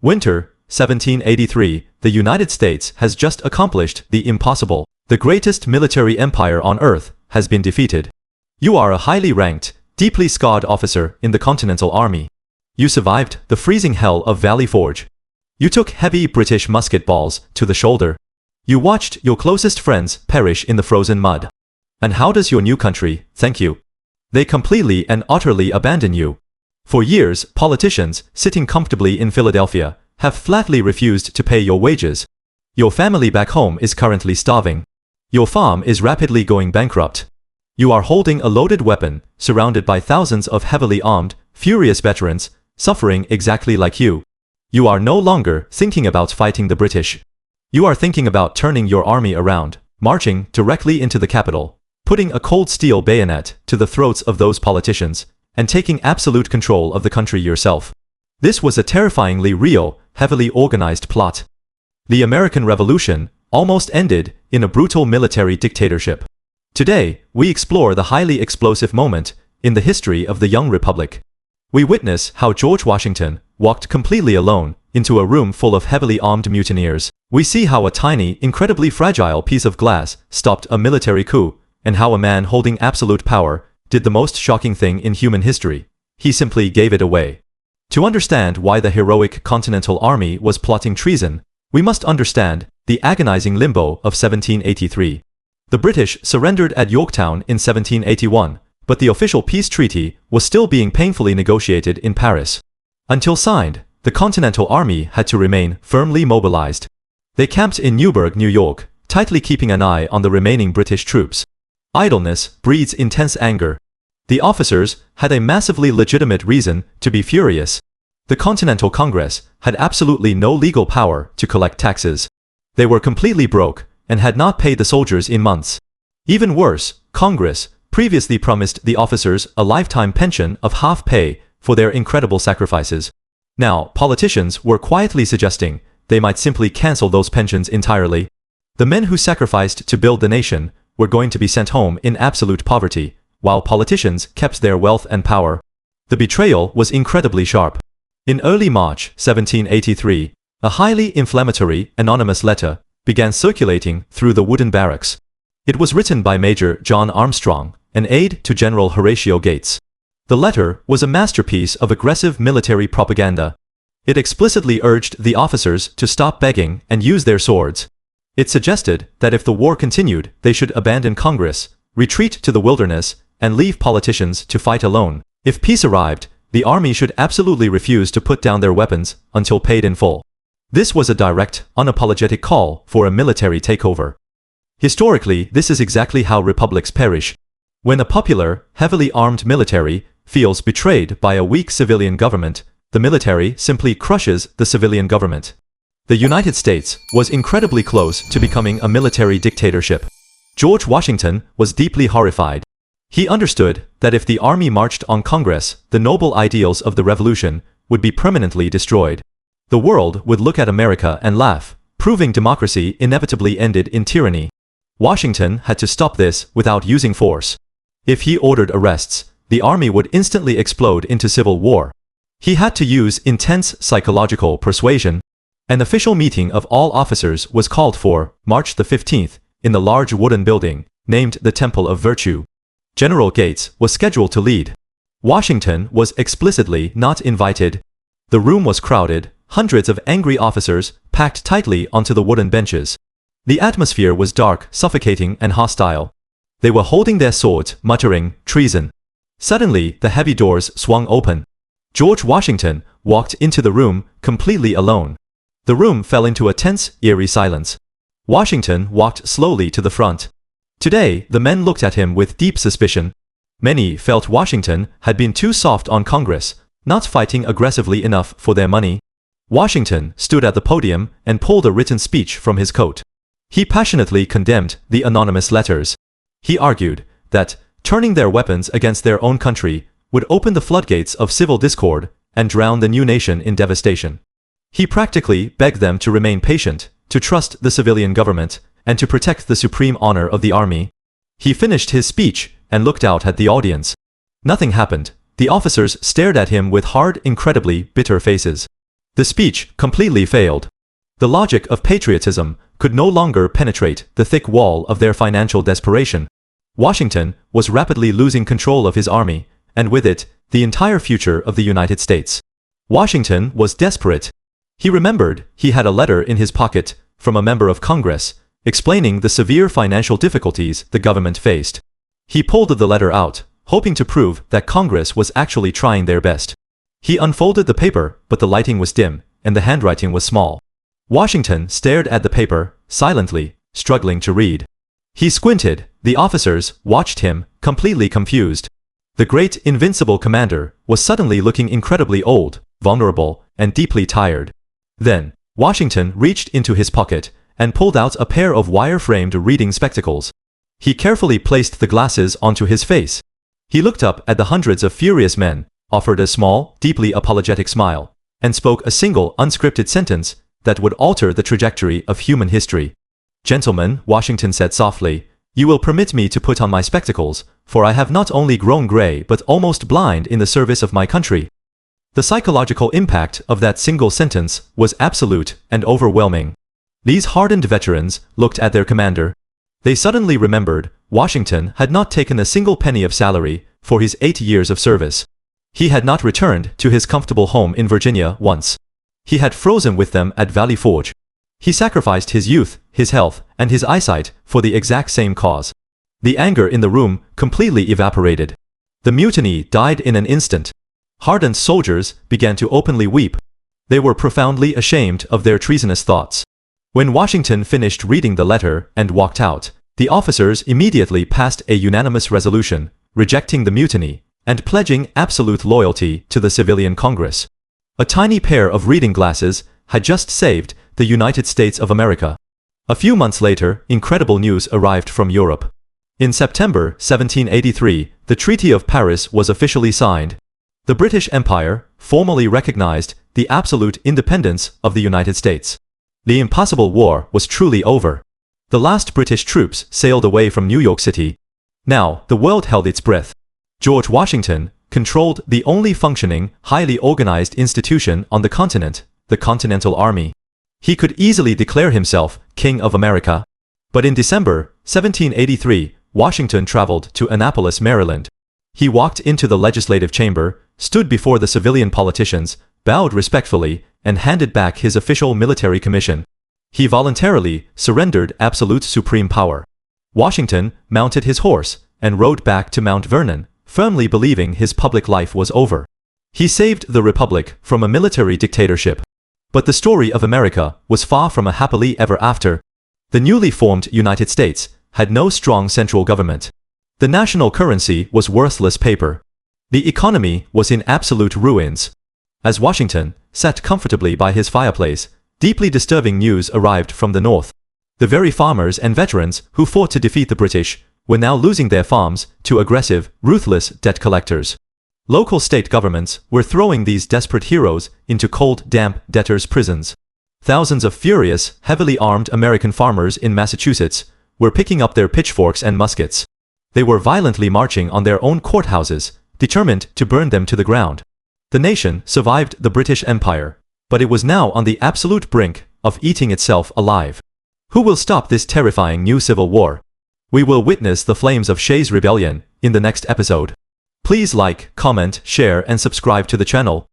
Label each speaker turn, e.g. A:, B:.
A: Winter, 1783, the United States has just accomplished the impossible. The greatest military empire on earth has been defeated. You are a highly ranked, deeply scarred officer in the Continental Army. You survived the freezing hell of Valley Forge. You took heavy British musket balls to the shoulder. You watched your closest friends perish in the frozen mud. And how does your new country thank you? They completely and utterly abandon you. For years, politicians, sitting comfortably in Philadelphia, have flatly refused to pay your wages. Your family back home is currently starving. Your farm is rapidly going bankrupt. You are holding a loaded weapon, surrounded by thousands of heavily armed, furious veterans, suffering exactly like you. You are no longer thinking about fighting the British. You are thinking about turning your army around, marching directly into the capital, putting a cold steel bayonet to the throats of those politicians, and taking absolute control of the country yourself. This was a terrifyingly real, heavily organized plot. The American Revolution almost ended in a brutal military dictatorship. Today, we explore the highly explosive moment in the history of the young republic. We witness how George Washington walked completely alone into a room full of heavily armed mutineers. We see how a tiny, incredibly fragile piece of glass stopped a military coup, and how a man holding absolute power did the most shocking thing in human history. He simply gave it away. To understand why the heroic Continental Army was plotting treason, we must understand the agonizing limbo of 1783. The British surrendered at Yorktown in 1781, but the official peace treaty was still being painfully negotiated in Paris. Until signed, the Continental Army had to remain firmly mobilized. They camped in Newburgh, New York, tightly keeping an eye on the remaining British troops. Idleness breeds intense anger. The officers had a massively legitimate reason to be furious. The Continental Congress had absolutely no legal power to collect taxes. They were completely broke and had not paid the soldiers in months. Even worse, Congress previously promised the officers a lifetime pension of half pay for their incredible sacrifices. Now, politicians were quietly suggesting they might simply cancel those pensions entirely. The men who sacrificed to build the nation were going to be sent home in absolute poverty, while politicians kept their wealth and power. The betrayal was incredibly sharp. In early March 1783, a highly inflammatory, anonymous letter began circulating through the wooden barracks. It was written by Major John Armstrong, an aide to General Horatio Gates. The letter was a masterpiece of aggressive military propaganda. It explicitly urged the officers to stop begging and use their swords. It suggested that if the war continued, they should abandon Congress, retreat to the wilderness, and leave politicians to fight alone. If peace arrived, the army should absolutely refuse to put down their weapons until paid in full. This was a direct, unapologetic call for a military takeover. Historically, this is exactly how republics perish. When a popular, heavily armed military feels betrayed by a weak civilian government, the military simply crushes the civilian government. The United States was incredibly close to becoming a military dictatorship. George Washington was deeply horrified. He understood that if the army marched on Congress, the noble ideals of the revolution would be permanently destroyed. The world would look at America and laugh, proving democracy inevitably ended in tyranny. Washington had to stop this without using force. If he ordered arrests, the army would instantly explode into civil war. He had to use intense psychological persuasion. An official meeting of all officers was called for March the 15th in the large wooden building named the Temple of Virtue. General Gates was scheduled to lead. Washington was explicitly not invited. The room was crowded, hundreds of angry officers packed tightly onto the wooden benches. The atmosphere was dark, suffocating, and hostile. They were holding their swords, muttering, "Treason." Suddenly, the heavy doors swung open. George Washington walked into the room completely alone. The room fell into a tense, eerie silence. Washington walked slowly to the front. Today, the men looked at him with deep suspicion. Many felt Washington had been too soft on Congress, not fighting aggressively enough for their money. Washington stood at the podium and pulled a written speech from his coat. He passionately condemned the anonymous letters. He argued that turning their weapons against their own country would open the floodgates of civil discord and drown the new nation in devastation. He practically begged them to remain patient, to trust the civilian government, and to protect the supreme honor of the army. He finished his speech and looked out at the audience. Nothing happened. The officers stared at him with hard, incredibly bitter faces. The speech completely failed. The logic of patriotism could no longer penetrate the thick wall of their financial desperation. Washington was rapidly losing control of his army, and with it, the entire future of the United States. Washington was desperate. He remembered he had a letter in his pocket from a member of Congress, explaining the severe financial difficulties the government faced. He pulled the letter out, hoping to prove that Congress was actually trying their best. He unfolded the paper, but the lighting was dim, and the handwriting was small. Washington stared at the paper, silently, struggling to read. He squinted. The officers watched him, completely confused. The great invincible commander was suddenly looking incredibly old, vulnerable, and deeply tired. Then, Washington reached into his pocket and pulled out a pair of wire-framed reading spectacles. He carefully placed the glasses onto his face. He looked up at the hundreds of furious men, offered a small, deeply apologetic smile, and spoke a single unscripted sentence that would alter the trajectory of human history. "Gentlemen," Washington said softly, "you will permit me to put on my spectacles, for I have not only grown gray but almost blind in the service of my country." The psychological impact of that single sentence was absolute and overwhelming. These hardened veterans looked at their commander. They suddenly remembered Washington had not taken a single penny of salary for his 8 years of service. He had not returned to his comfortable home in Virginia once. He had frozen with them at Valley Forge. He sacrificed his youth, his health, and his eyesight for the exact same cause. The anger in the room completely evaporated. The mutiny died in an instant. Hardened soldiers began to openly weep. They were profoundly ashamed of their treasonous thoughts. When Washington finished reading the letter and walked out, the officers immediately passed a unanimous resolution, rejecting the mutiny and pledging absolute loyalty to the civilian Congress. A tiny pair of reading glasses had just saved the United States of America. A few months later, incredible news arrived from Europe. In September 1783, the Treaty of Paris was officially signed. The British Empire formally recognized the absolute independence of the United States. The impossible war was truly over. The last British troops sailed away from New York City. Now, the world held its breath. George Washington controlled the only functioning, highly organized institution on the continent, the Continental Army. He could easily declare himself King of America. But in December 1783, Washington traveled to Annapolis, Maryland. He walked into the legislative chamber, stood before the civilian politicians, bowed respectfully, and handed back his official military commission. He voluntarily surrendered absolute supreme power. Washington mounted his horse and rode back to Mount Vernon, firmly believing his public life was over. He saved the Republic from a military dictatorship. But the story of America was far from a happily ever after. The newly formed United States had no strong central government. The national currency was worthless paper. The economy was in absolute ruins. As Washington sat comfortably by his fireplace, deeply disturbing news arrived from the north. The very farmers and veterans who fought to defeat the British were now losing their farms to aggressive, ruthless debt collectors. Local state governments were throwing these desperate heroes into cold, damp debtors' prisons. Thousands of furious, heavily armed American farmers in Massachusetts were picking up their pitchforks and muskets. They were violently marching on their own courthouses, determined to burn them to the ground. The nation survived the British Empire, but it was now on the absolute brink of eating itself alive. Who will stop this terrifying new civil war? We will witness the flames of Shays' rebellion in the next episode. Please like, comment, share, and subscribe to the channel.